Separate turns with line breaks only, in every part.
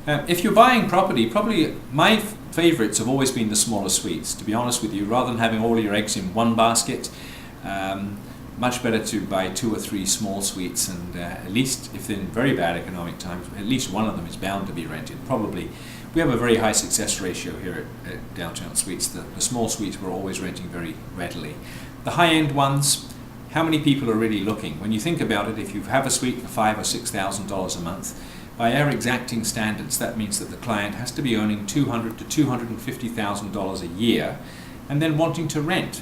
If you're buying property, probably my favourites have always been the smaller suites, to be honest with you. Rather than having all your eggs in one basket, much better to buy 2 or 3 small suites, and at least if they're in very bad economic times, at least one of them is bound to be rented. Probably, we have a very high success ratio here at Downtown Suites. The small suites we're always renting very readily. The high-end ones, how many people are really looking? When you think about it, if you have a suite for $5,000 or $6,000 a month, by our exacting standards, that means that the client has to be earning $200,000 to $250,000 a year, and then wanting to rent.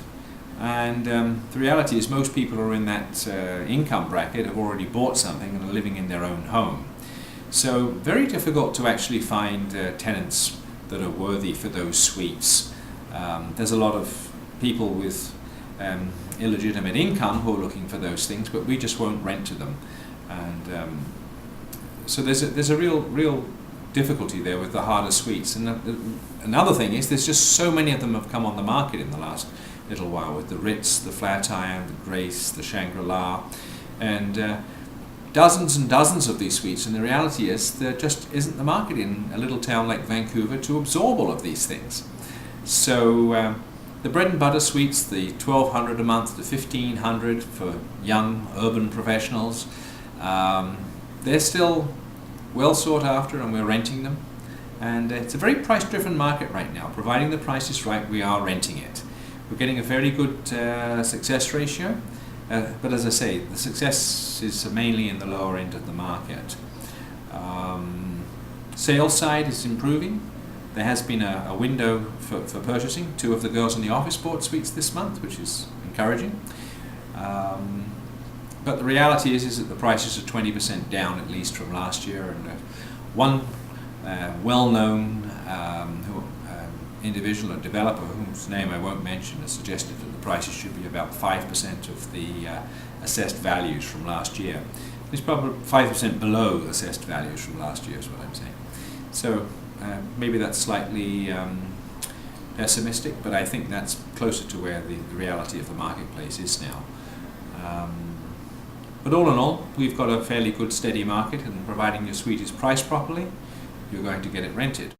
And the reality is most people who are in that income bracket have already bought something and are living in their own home. So very difficult to actually find tenants that are worthy for those suites. There's a lot of people with illegitimate income who are looking for those things, but we just won't rent to them. And so there's a real difficulty there with the harder suites. And another thing is there's just so many of them have come on the market in the last little while, with the Ritz, the Flatiron, the Grace, the Shangri-La, and dozens and dozens of these suites. And the reality is there just isn't the market in a little town like Vancouver to absorb all of these things. So the bread and butter suites, the $1,200 a month to $1,500 for young urban professionals, they're still well sought after, and we're renting them. And it's a very price-driven market right now. Providing the price is right, we are renting it. We're getting a very good success ratio, but as I say, the success is mainly in the lower end of the market. Sales side is improving. There has been a window for purchasing. 2 of the girls in the office bought suites this month, which is encouraging. But the reality is that the prices are 20% down at least from last year, and one well-known individual, a developer whose name I won't mention, has suggested that the prices should be about 5% of the assessed values from last year. It's probably 5% below assessed values from last year is what I'm saying. So maybe that's slightly pessimistic, but I think that's closer to where the reality of the marketplace is now. But all in all, we've got a fairly good steady market, and providing your suite is priced properly, you're going to get it rented.